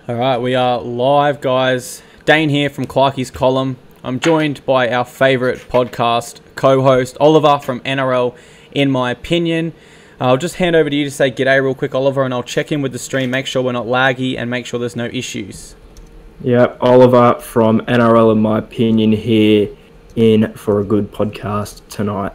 All right, we are live, guys. Dane here from Clarkie's Column. I'm joined by our favourite podcast co-host, Oliver from NRL, in my opinion. I'll just hand over to you to say g'day real quick, Oliver, and I'll check in with the stream, make sure we're not laggy, and make sure there's no issues. Yep, Oliver from NRL, in my opinion, here in for a good podcast tonight.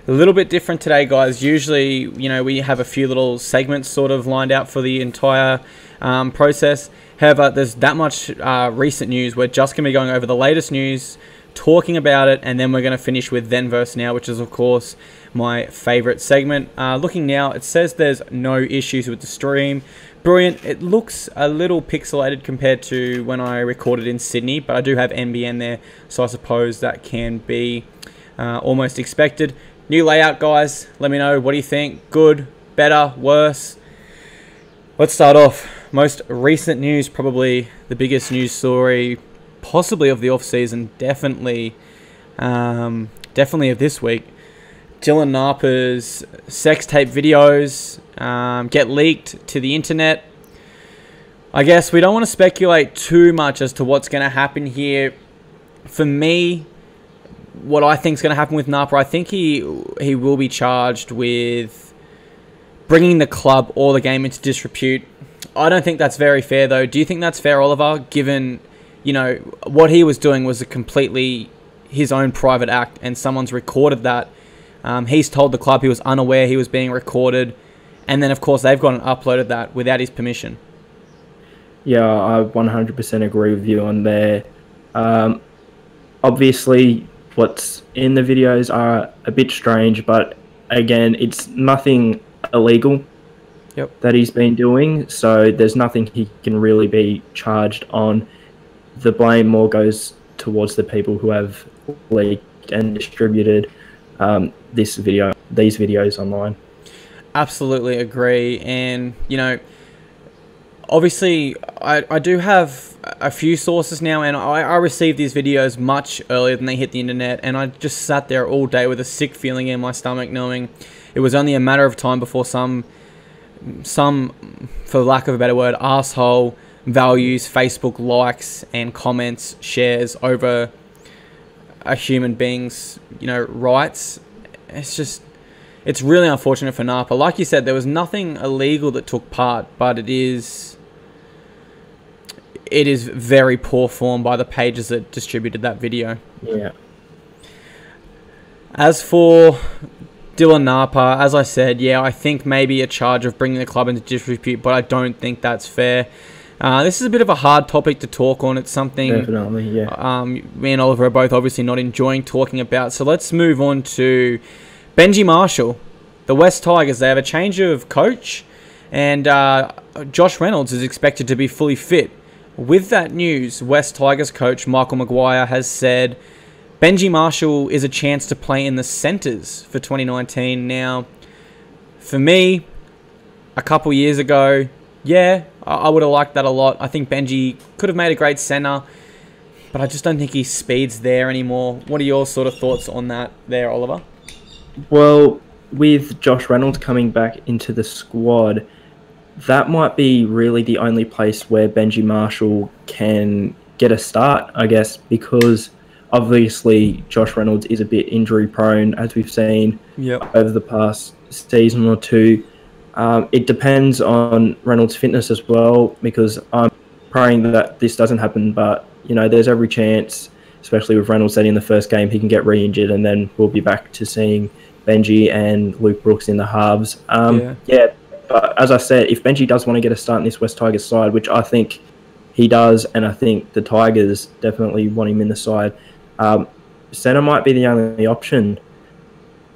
A little bit different today, guys. Usually, we have a few little segments sort of lined out for the entire process. However, there's that much recent news. We're just going to be going over the latest news, talking about it, and then we're going to finish with Then Versus Now, which is, of course, my favourite segment. Looking now, it says there's no issues with the stream. Brilliant. It looks a little pixelated compared to when I recorded in Sydney, but I do have NBN there, so I suppose that can be almost expected. New layout, guys. Let me know. What do you think? Good? Better? Worse? Let's start off. Most recent news, probably the biggest news story, possibly of the off-season, definitely of this week. Dylan Napa's sex tape videos get leaked to the internet. I guess we don't want to speculate too much as to what's going to happen here. For me, what I think is going to happen with Napa, I think he will be charged with bringing the club or the game into disrepute. I don't think that's very fair, though. Do you think that's fair, Oliver, given, what he was doing was a completely his own private act and someone's recorded that? He's told the club he was unaware he was being recorded, and then, of course, they've gone and uploaded that without his permission. Yeah, I 100% agree with you on there. Obviously, what's in the videos are a bit strange, but again, it's nothing illegal that he's been doing, so there's nothing he can really be charged on. The blame more goes towards the people who have leaked and distributed these videos online. Absolutely agree. And obviously I do have a few sources now, and I received these videos much earlier than they hit the internet, and I just sat there all day with a sick feeling in my stomach, knowing it was only a matter of time before some, for lack of a better word, asshole values Facebook likes and comments, shares over a human being's, rights. It's really unfortunate for Napa. Like you said, there was nothing illegal that took part, but it is very poor form by the pages that distributed that video. Yeah. As for Dylan Napa, as I said, I think maybe a charge of bringing the club into disrepute, but I don't think that's fair. This is a bit of a hard topic to talk on. It's something definitely, me and Oliver are both obviously not enjoying talking about. So let's move on to Benji Marshall, the West Tigers. They have a change of coach, and Josh Reynolds is expected to be fully fit. With that news, West Tigers coach Michael Maguire has said Benji Marshall is a chance to play in the centres for 2019. Now, for me, a couple years ago, I would have liked that a lot. I think Benji could have made a great centre, but I just don't think his speed's there anymore. What are your sort of thoughts on that there, Oliver? Well, with Josh Reynolds coming back into the squad, that might be really the only place where Benji Marshall can get a start, I guess, because obviously Josh Reynolds is a bit injury prone, as we've seen over the past season or two. It depends on Reynolds' fitness as well, because I'm praying that this doesn't happen, but there's every chance, especially with Reynolds said in the first game, he can get re-injured, and then we'll be back to seeing Benji and Luke Brooks in the halves. But as I said, if Benji does want to get a start in this West Tigers side, which I think he does, and I think the Tigers definitely want him in the side, centre might be the only option.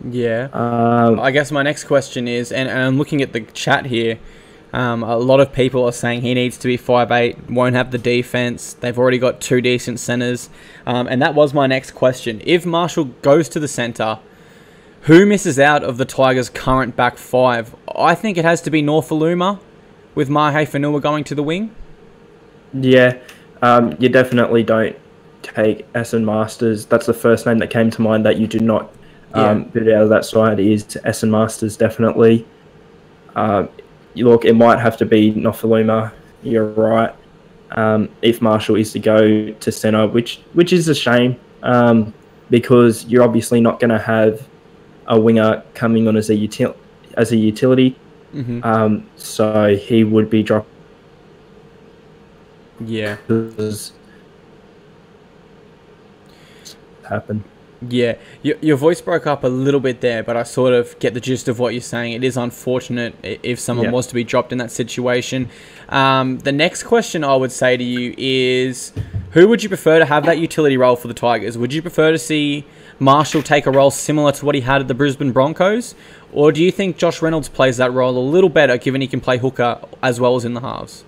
I guess my next question is, and I'm looking at the chat here, a lot of people are saying he needs to be 5'8", won't have the defense. They've already got two decent centers. And that was my next question. If Marshall goes to the center, who misses out of the Tigers' current back five? I think it has to be Norfoluma, with Mahe Fanua going to the wing. You definitely don't take Essen Masters. That's the first name that came to mind that you do not bit out of that side is Essen Masters, definitely. Look, it might have to be Nofaluma. You're right. if Marshall is to go to centre, which is a shame, because you're obviously not going to have a winger coming on as a utility. Mm-hmm. So he would be dropped. Yeah. Happen. Yeah, your voice broke up a little bit there, but I sort of get the gist of what you're saying. It is unfortunate if someone was to be dropped in that situation. The next question I would say to you is, who would you prefer to have that utility role for the Tigers? Would you prefer to see Marshall take a role similar to what he had at the Brisbane Broncos? Or do you think Josh Reynolds plays that role a little better, given he can play hooker as well as in the halves?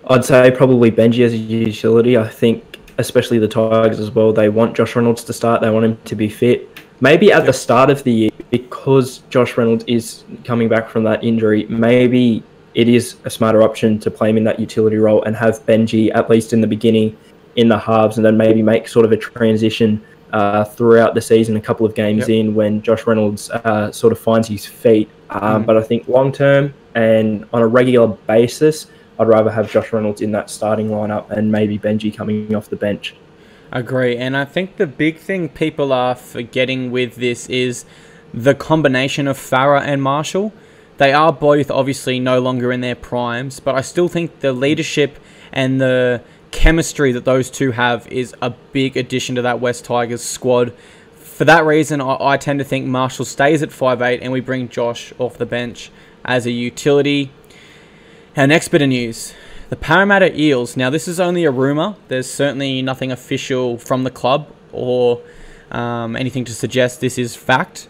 I'd say probably Benji as a utility. I think especially the Tigers as well, they want Josh Reynolds to start. They want him to be fit. Maybe at the start of the year, because Josh Reynolds is coming back from that injury, maybe it is a smarter option to play him in that utility role and have Benji, at least in the beginning, in the halves, and then maybe make sort of a transition throughout the season, a couple of games in, when Josh Reynolds sort of finds his feet. But I think long-term and on a regular basis, I'd rather have Josh Reynolds in that starting lineup and maybe Benji coming off the bench. Agree. And I think the big thing people are forgetting with this is the combination of Farah and Marshall. They are both obviously no longer in their primes, but I still think the leadership and the chemistry that those two have is a big addition to that West Tigers squad. For that reason, I tend to think Marshall stays at 5'8", and we bring Josh off the bench as a utility. Our next bit of news, the Parramatta Eels. Now, this is only a rumour. There's certainly nothing official from the club or anything to suggest this is fact.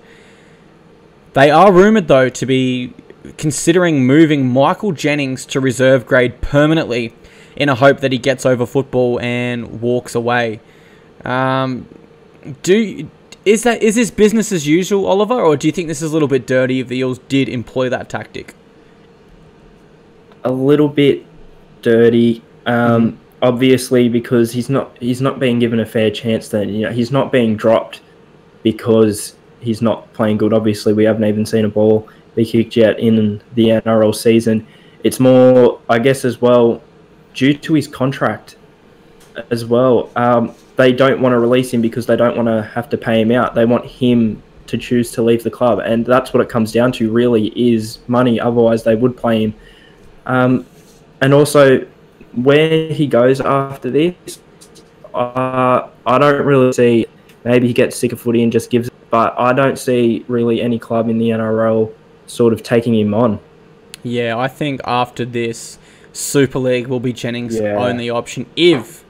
They are rumoured, though, to be considering moving Michael Jennings to reserve grade permanently in a hope that he gets over football and walks away. Is this business as usual, Oliver, or do you think this is a little bit dirty if the Eels did employ that tactic? A little bit dirty, obviously, because he's not being given a fair chance. Then he's not being dropped because he's not playing good. Obviously, we haven't even seen a ball be kicked yet in the NRL season. It's more, I guess, as well, due to his contract as well. They don't want to release him because they don't want to have to pay him out. They want him to choose to leave the club, and that's what it comes down to. Really, is money. Otherwise, they would play him. And also, where he goes after this, I don't really see. Maybe he gets sick of footy and just gives it, but I don't see really any club in the NRL sort of taking him on. Yeah, I think after this, Super League will be Jennings' only option, if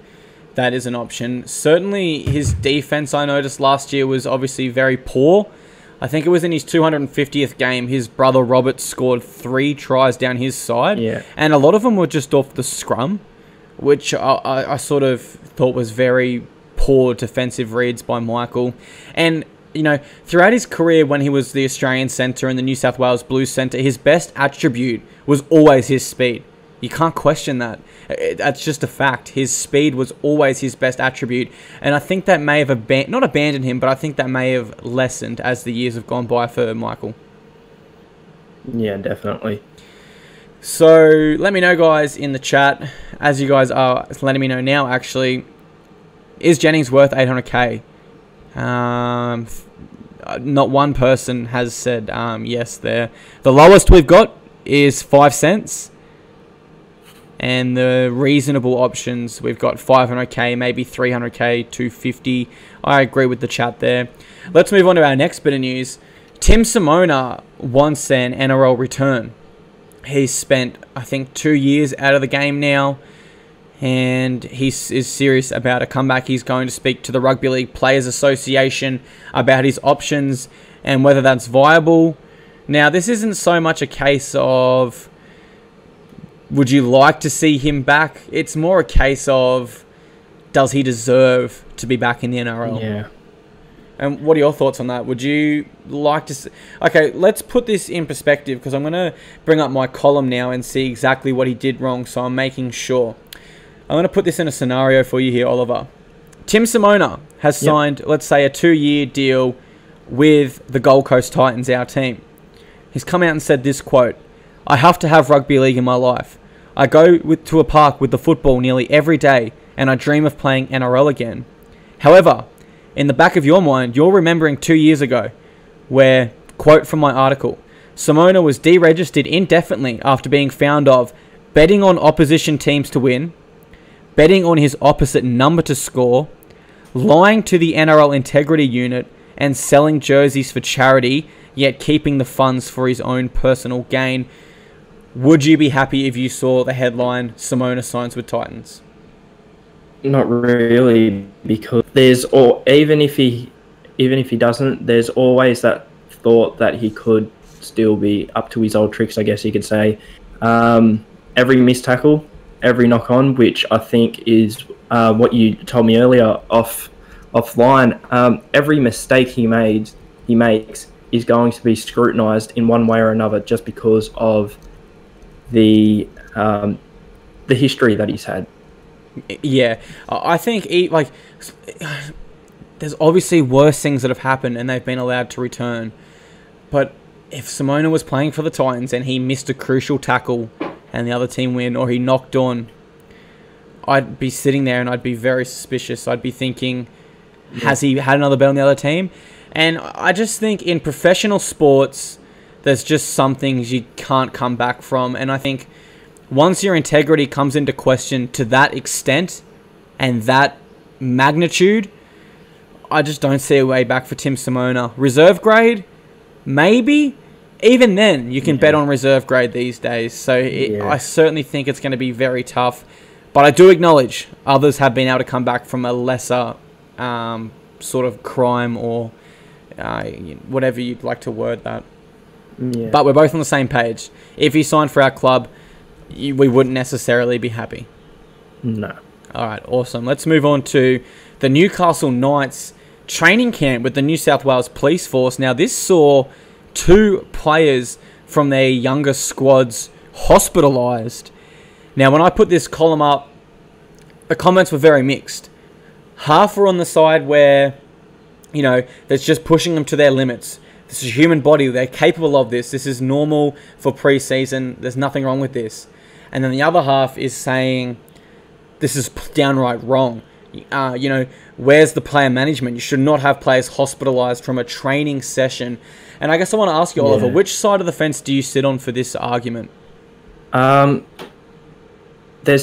that is an option. Certainly, his defense, I noticed last year, was obviously very poor. I think it was in his 250th game, his brother Robert scored 3 tries down his side. Yeah. And a lot of them were just off the scrum, which I sort of thought was very poor defensive reads by Michael. And, throughout his career when he was the Australian centre and the New South Wales Blues centre, his best attribute was always his speed. You can't question that. That's just a fact. His speed was always his best attribute. And I think that may have not abandoned him, but I think that may have lessened as the years have gone by for Michael. Yeah, definitely. So let me know, guys, in the chat, as you guys are letting me know now, actually, is Jennings worth 800k? Not one person has said yes there. The lowest we've got is 5 cents. And the reasonable options, we've got 500k, maybe 300k, 250. I agree with the chat there. Let's move on to our next bit of news. Tim Simona wants an NRL return. He's spent, I think, 2 years out of the game now, and he is serious about a comeback. He's going to speak to the Rugby League Players Association about his options and whether that's viable. Now, this isn't so much a case of, would you like to see him back? It's more a case of, does he deserve to be back in the NRL? Yeah. And what are your thoughts on that? Would you like to see... Okay, let's put this in perspective, because I'm going to bring up my column now and see exactly what he did wrong, so I'm making sure. I'm going to put this in a scenario for you here, Oliver. Tim Simona has signed, let's say, a 2-year deal with the Gold Coast Titans, our team. He's come out and said this quote, "I have to have rugby league in my life. I go to a park with the football nearly every day, and I dream of playing NRL again. However, in the back of your mind, you're remembering 2 years ago, where, quote from my article, Simona was deregistered indefinitely after being found of betting on opposition teams to win, betting on his opposite number to score, lying to the NRL integrity unit, and selling jerseys for charity, yet keeping the funds for his own personal gain. Would you be happy if you saw the headline, Simona signs with Titans? Not really, because even if he doesn't, there's always that thought that he could still be up to his old tricks, I guess you could say. Every missed tackle, every knock on, which I think is what you told me earlier offline. Every mistake he makes is going to be scrutinised in one way or another, just because of the history that he's had. Yeah, I think there's obviously worse things that have happened and they've been allowed to return. But if Simona was playing for the Titans and he missed a crucial tackle and the other team win, or he knocked on, I'd be sitting there and I'd be very suspicious. I'd be thinking, has he had another bet on the other team? And I just think in professional sports, there's just some things you can't come back from. And I think once your integrity comes into question to that extent and that magnitude, I just don't see a way back for Tim Simona. Reserve grade? Maybe. Even then, you can bet on reserve grade these days. So I certainly think it's going to be very tough. But I do acknowledge others have been able to come back from a lesser sort of crime or whatever you'd like to word that. Yeah. But we're both on the same page. If he signed for our club, we wouldn't necessarily be happy. No. All right, awesome. Let's move on to the Newcastle Knights training camp with the New South Wales Police Force. Now, this saw 2 players from their younger squads hospitalised. Now, when I put this column up, the comments were very mixed. Half were on the side where, that's just pushing them to their limits. This is a human body. They're capable of this. This is normal for pre-season. There's nothing wrong with this. And then the other half is saying, this is downright wrong. Where's the player management? You should not have players hospitalised from a training session. And I guess I want to ask you, Oliver, which side of the fence do you sit on for this argument? There's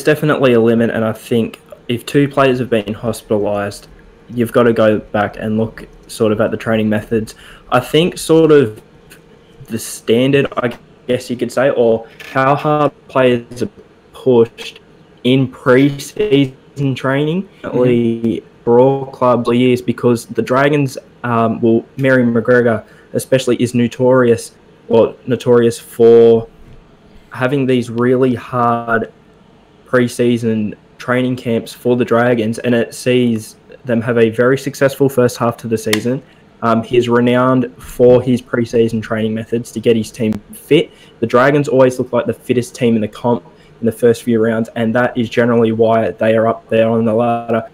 definitely a limit, and I think if 2 players have been hospitalised, you've got to go back and look sort of at the training methods. I think sort of the standard, I guess you could say, or how hard players are pushed in pre-season traiing for all clubs for years, because the Dragons, Mary McGregor especially, is notorious for having these really hard pre-season training camps for the Dragons, and it sees them have a very successful first half to the season. He's renowned for his pre-season training methods to get his team fit. The Dragons always look like the fittest team in the comp in the first few rounds, and that is generally why they are up there on the ladder.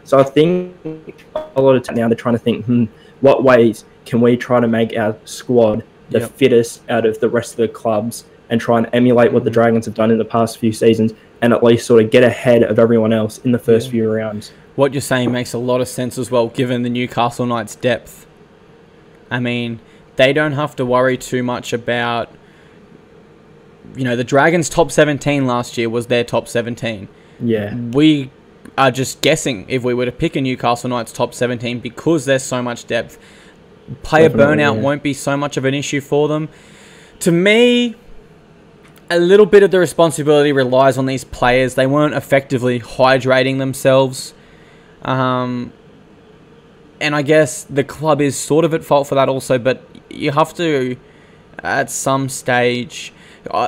So I think a lot of time now they're trying to think, what ways can we try to make our squad the fittest out of the rest of the clubs, and try and emulate what the Dragons have done in the past few seasons, and at least sort of get ahead of everyone else in the first few rounds. What you're saying makes a lot of sense as well, given the Newcastle Knights' depth. I mean, they don't have to worry too much about... the Dragons' top 17 last year was their top 17. Yeah. We are just guessing if we were to pick a Newcastle Knights top 17 because there's so much depth. Player burnout won't be so much of an issue for them. To me, a little bit of the responsibility relies on these players. They weren't effectively hydrating themselves. And I guess the club is sort of at fault for that also, but you have to, at some stage...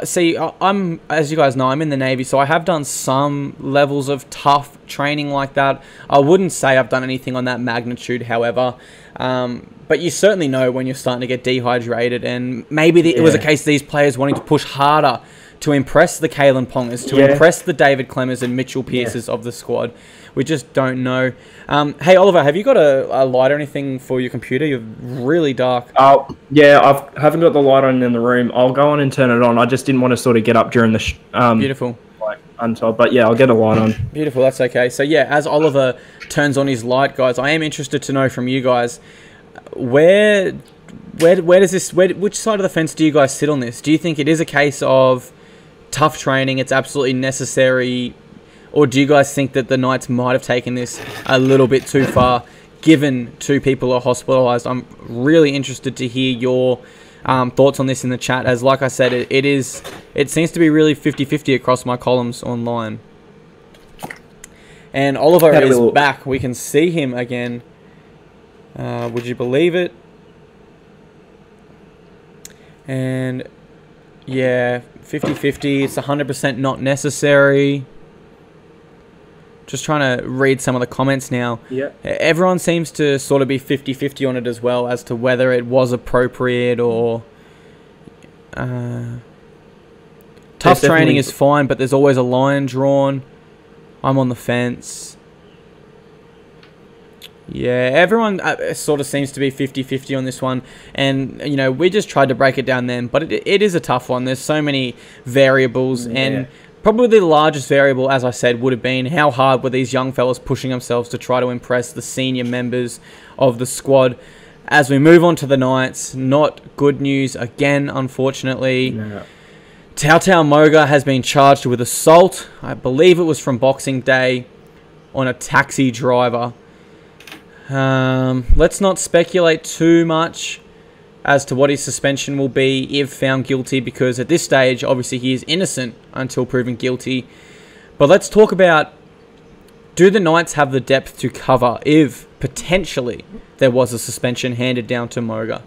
See, as you guys know, I'm in the Navy, so I have done some levels of tough training like that. I wouldn't say I've done anything on that magnitude, however. But But you certainly know when you're starting to get dehydrated, and maybe it was a case of these players wanting to push harder to impress the Kalen Pongers, to impress the David Clemmers and Mitchell Pearces of the squad. We just don't know. Hey, Oliver, have you got a light or anything for your computer? You're really dark. Yeah, I haven't got the light on in the room. I'll go on and turn it on. I just didn't want to sort of get up during the... Beautiful. Untold, but yeah, I'll get a light on. Beautiful, that's okay. So yeah, as Oliver turns on his light, guys, I am interested to know from you guys, where does this, which side of the fence do you guys sit on this? Do you think it is a case of tough training, it's absolutely necessary, or do you guys think that the Knights might have taken this a little bit too far, given 2 people are hospitalised? I'm really interested to hear your thoughts on this in the chat, as like I said, it seems to be really 50-50 across my columns online. And Oliver is back. We can see him again. Would you believe it? And yeah, 50-50. It's 100% not necessary. Just trying to read some of the comments now. Yeah. Everyone seems to sort of be 50-50 on it as well, as to whether it was appropriate or... tough training is fine, but there's always a line drawn. I'm on the fence. Yeah, everyone sort of seems to be 50-50 on this one. And, you know, we just tried to break it down then, but it is a tough one. There's so many variables, and... Probably the largest variable, as I said, would have been how hard were these young fellas pushing themselves to try to impress the senior members of the squad. As we move on to the Knights, not good news again, unfortunately. No. Tautau Moga has been charged with assault. I believe it was from Boxing Day on a taxi driver. Let's not speculate too much as to what his suspension will be if found guilty, because at this stage, obviously, he is innocent until proven guilty. But let's talk about, do the Knights have the depth to cover if, potentially, there was a suspension handed down to Moga?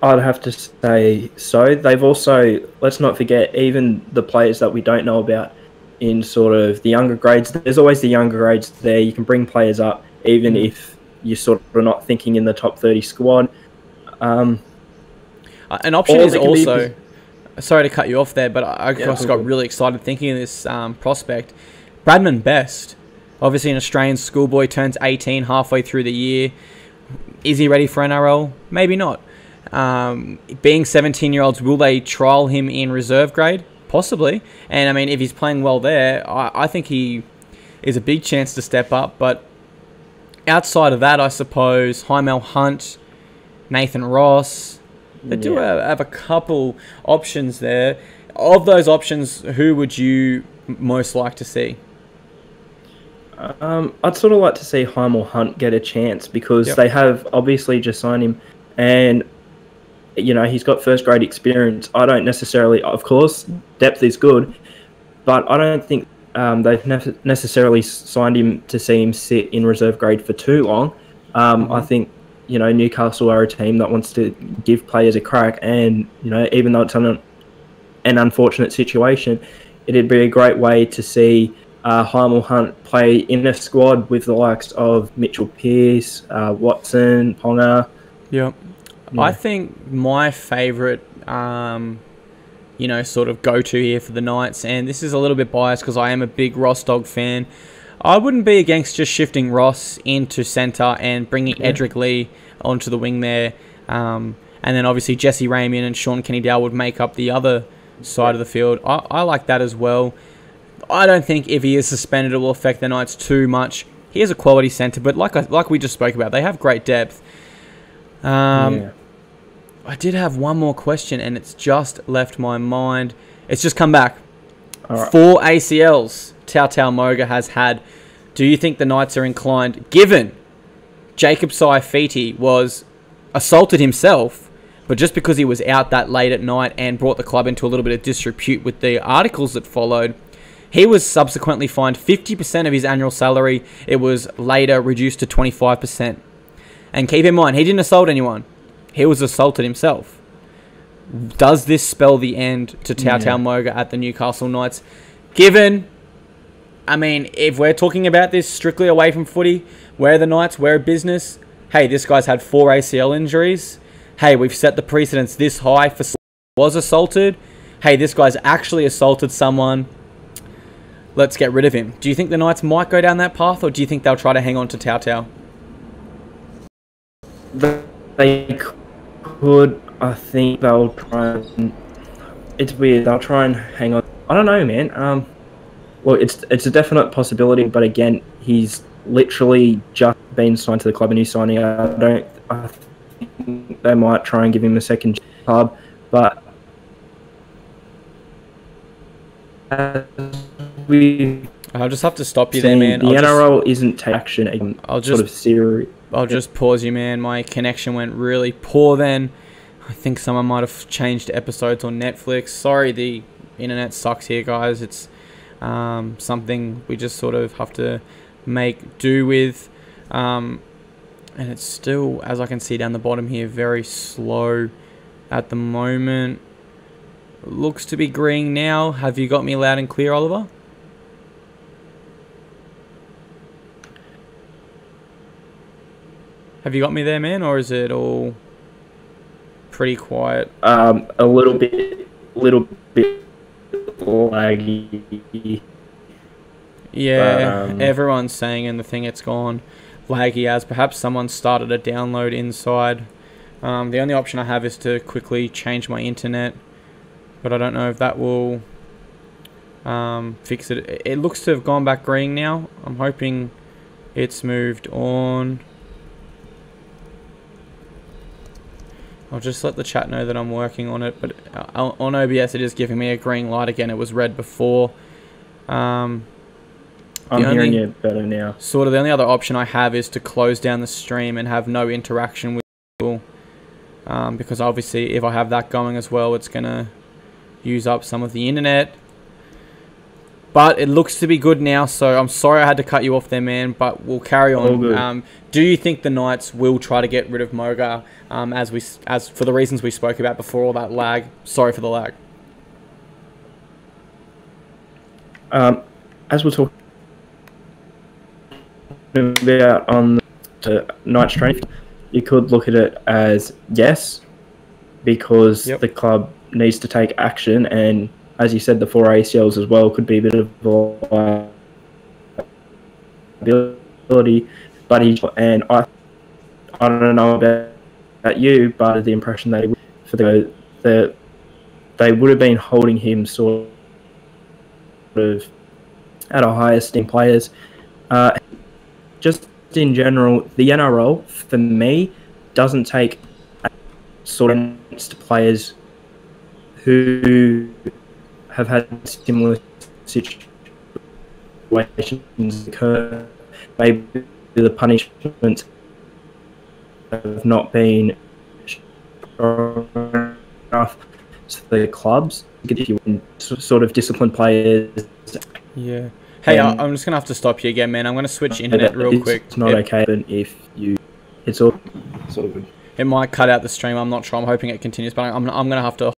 I'd have to say so. They've also, let's not forget, even the players that we don't know about in sort of the younger grades, there's always the younger grades there. You can bring players up, even if you're sort of not thinking in the top 30 squad. An option is also... Sorry to cut you off there, but I just got really excited thinking of this prospect. Bradman Best, obviously an Australian schoolboy, turns 18 halfway through the year. Is he ready for NRL? Maybe not. Being 17-year-olds, will they trial him in reserve grade? Possibly. And, I mean, if he's playing well there, I think he is a big chance to step up, but... Outside of that, I suppose, Hymel Hunt, Nathan Ross, they do have a couple options there. Of those options, who would you most like to see? I'd sort of like to see Hymel Hunt get a chance, because they have obviously just signed him, and, you know, he's got first grade experience. I don't necessarily, of course, depth is good, but I don't think they've necessarily signed him to see him sit in reserve grade for too long. I think, you know, Newcastle are a team that wants to give players a crack, and, you know, even though it's an unfortunate situation, it'd be a great way to see Hymel Hunt play in a squad with the likes of Mitchell Pearce, Watson, Ponga. Yep. Yeah. I think my favourite... you know, sort of go-to here for the Knights, and this is a little bit biased because I am a big Ross Dog fan. I wouldn't be against just shifting Ross into centre and bringing Edric Lee onto the wing there, and then obviously Jesse Ramian and Sean Kenny-Dowell would make up the other side of the field. I like that as well. I don't think if he is suspended it will affect the Knights too much. He is a quality centre, but like we just spoke about, they have great depth. I did have one more question, and it's just left my mind. It's just come back. All right. 4 ACLs Tautau Moga has had. Do you think the Knights are inclined, given Jacob Saifiti was assaulted himself, but just because he was out that late at night and brought the club into a little bit of disrepute with the articles that followed, he was subsequently fined 50% of his annual salary. It was later reduced to 25%. And keep in mind, he didn't assault anyone. He was assaulted himself. Does this spell the end to Tautau Moga at the Newcastle Knights? Given, I mean, if we're talking about this strictly away from footy, Where are the Knights? We're a business. Hey, this guy's had 4 ACL injuries. Hey, we've set the precedence this high for was assaulted. Hey, this guy's actually assaulted someone. Let's get rid of him. Do you think the Knights might go down that path, or do you think they'll try to hang on to Tau Tau? They could. I think they'll try and... It's weird. They'll try and hang on. I don't know, man. Well, it's a definite possibility, but again, he's literally just been signed to the club, and he's signing. I think they might try and give him a second club, but I'll just have to stop you there, man. The NRL isn't taking action. I'll just pause you, man. My connection went really poor then. I think someone might have changed episodes on Netflix. Sorry, the internet sucks here, guys. It's something we just sort of have to make do with. And it's still, as I can see down the bottom here, very slow at the moment. Looks to be green now. Have you got me loud and clear, Oliver? Have you got me there, man, or is it all pretty quiet? A little bit laggy. Yeah, everyone's saying in the thing it's gone laggy, as perhaps someone started a download inside. The only option I have is to quickly change my internet, but I don't know if that will fix it. It looks to have gone back green now. I'm hoping it's moved on. I'll just let the chat know that I'm working on it, but on OBS it is giving me a green light again. It was red before. I'm hearing you better now. Sort of the only other option I have is to close down the stream and have no interaction with people. Because obviously if I have that going as well, it's going to use up some of the internet. But it looks to be good now, so I'm sorry I had to cut you off there, man, but we'll carry on. Do you think the Knights will try to get rid of Moga as for the reasons we spoke about before, all that lag? Sorry for the lag. As we're talking about on the Knights training, you could look at it as yes, because the club needs to take action, and as you said, the 4 ACLs as well could be a bit of a liability. But I don't know about you, but the impression they would have been holding him sort of at a higher esteem players. Just in general, the NRL for me doesn't take sort of to players who have had similar situations occur. Maybe the punishments have not been strong enough to the clubs. If you sort of discipline players. Yeah. Hey, I'm just gonna have to stop you again, man. I'm gonna switch internet real quick. It's not okay if you. It's all good. It might cut out the stream. I'm not sure. I'm hoping it continues, but I'm gonna have to